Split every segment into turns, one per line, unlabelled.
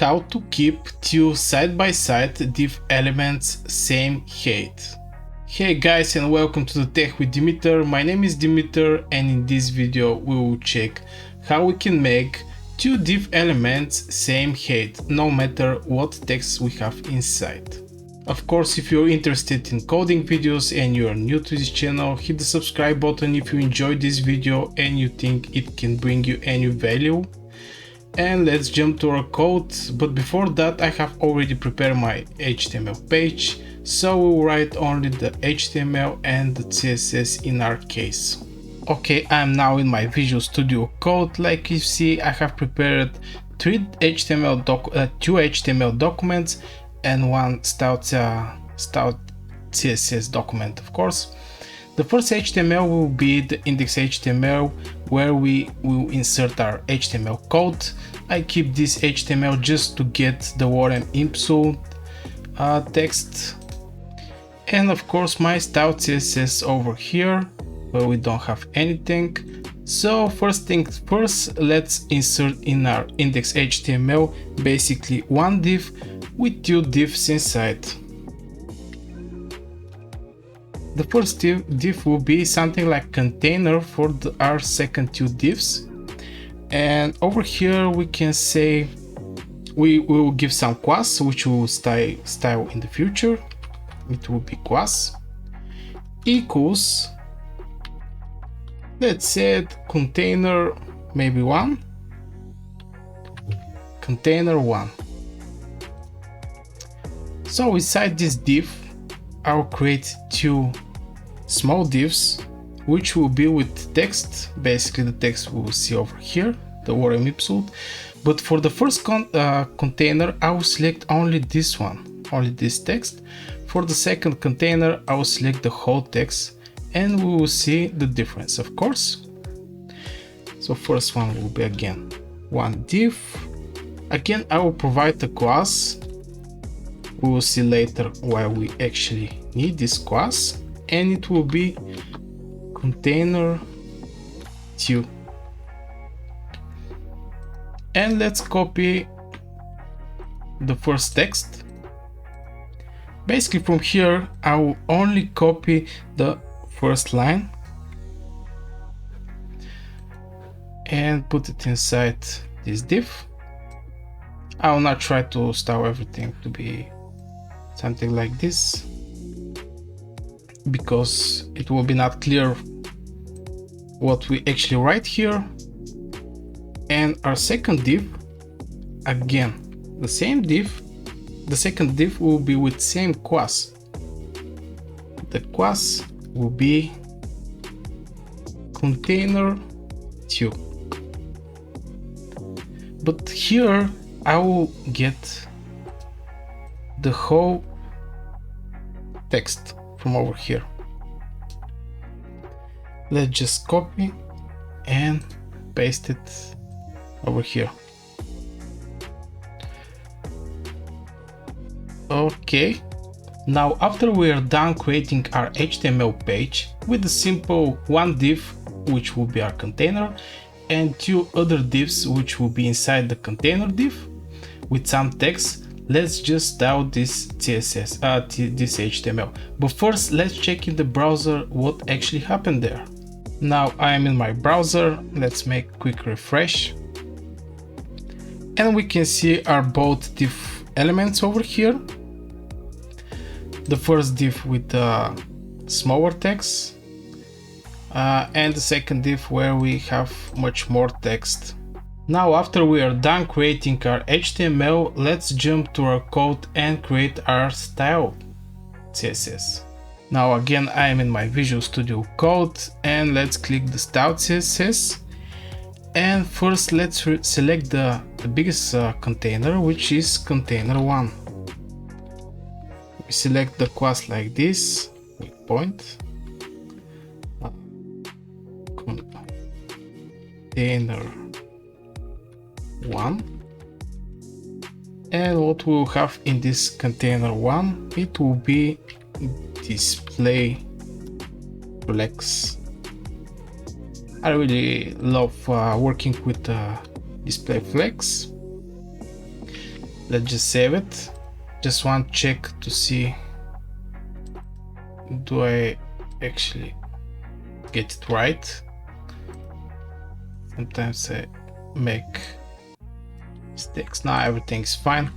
How to keep two side-by-side div elements same height. Hey guys, and welcome to the Tech with Dimitar. My name is Dimitar, and in this video we will check how we can make two div elements same height no matter what text we have inside. Of course, if you're interested in coding videos and you're new to this channel, hit the subscribe button if you enjoyed this video and you think it can bring you any value. And let's jump to our code, but before that I have already prepared my HTML page, so we'll write only the HTML and the CSS in our case. Okay, I'm now in my Visual Studio Code. Like you see, I have prepared two HTML documents and one stout CSS document, of course. The first HTML will be the index HTML, where we will insert our HTML code. I keep this HTML just to get the warm input text, and of course my stout CSS over here, where we don't have anything. So first things first, let's insert in our index HTML basically one div with two divs inside. The first div will be something like container for our second two divs, and over here we can say we will give some class which will style in the future. It will be class equals, let's say, container maybe one, container one. So inside this div I'll create two small divs which will be with text. Basically the text we will see over here, the warm input. But for the first container I will select only this one, only this text. For the second container I will select the whole text, and we will see the difference, of course. So first one will be again one div. Again I will provide the class. We will see later why we actually need this class, and it will be container 2. And let's copy the first text. Basically from here I will only copy the first line and put it inside this div. I will not try to style everything to be something like this, because it will be not clear what we actually write here. And our second div, again the same div, the second div will be with same class. The class will be container 2, but here I will get the whole text from over here. Let's just copy and paste it over here. Okay, now after we are done creating our HTML page with a simple one div which will be our container and two other divs which will be inside the container div with some text, let's just style this CSS, this HTML. But first let's check in the browser what actually happened there. Now I am in my browser. Let's make a quick refresh, and we can see our both div elements over here. The first div with the smaller text, and the second div where we have much more text. Now after we are done creating our HTML, let's jump to our code and create our style CSS. Now again I am in my Visual Studio Code, and let's click the style CSS, and first let's select the biggest container, which is container 1. We select the class like this with point, container 1, and what we will have in this container 1, it will be display flex. I really love working with display flex. Let's just save it. Just want to check to see, do I actually get it right? Sometimes I make mistakes. Now everything's fine.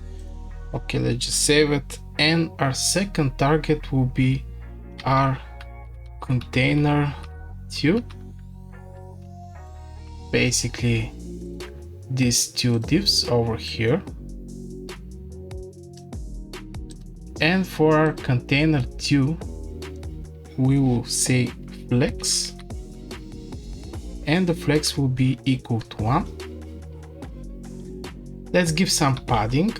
Okay, let's just save it. And our second target will be our container 2. Basically these two divs over here. And for our container 2, we will say flex, and the flex will be equal to 1. Let's give some padding,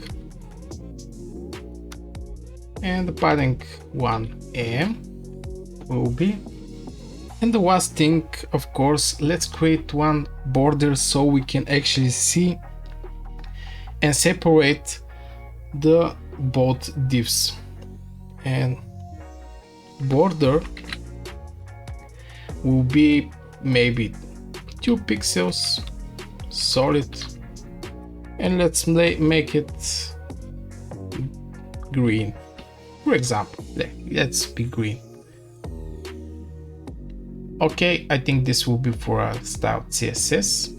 and the padding 1 em will be. And the last thing, of course, let's create one border so we can actually see and separate the both divs. And border will be maybe 2 pixels solid, and let's make it green, for example. Let's be green. Okay, I think this will be for our style CSS.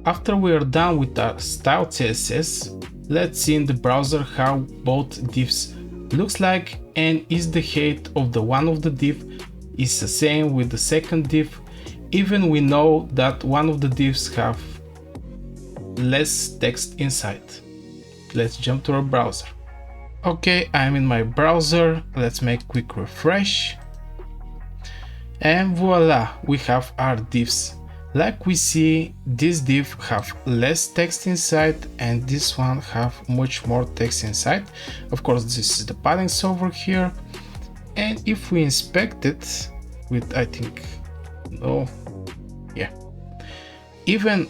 After we are done with our style CSS, let's see in the browser how both divs looks like, and is the height of the one of the div is the same with the second div. Even we know that one of the divs have less text inside. Let's jump to our browser. Okay, I'm in my browser. Let's make quick refresh. And voila, we have our divs. Like we see, this div have less text inside and this one have much more text inside. Of course, this is the paddings over here. And if we inspect it with, I think, no, yeah. Even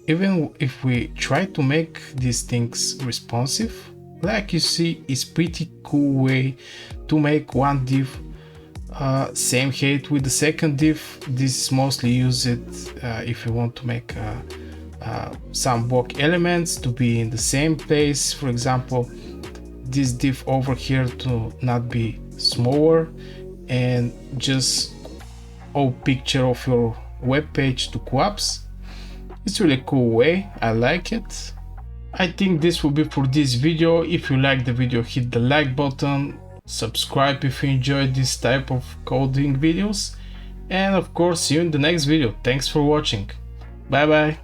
if we try to make these things responsive, like you see, it's pretty cool way to make one div same height with the second div. This is mostly used if you want to make some block elements to be in the same place. For example, this div over here to not be smaller, and just a picture of your web page to collapse. It's really cool way, I like it. I think this will be for this video. If you like the video, hit the like button, subscribe if you enjoyed this type of coding videos, and of course see you in the next video. Thanks for watching. Bye bye.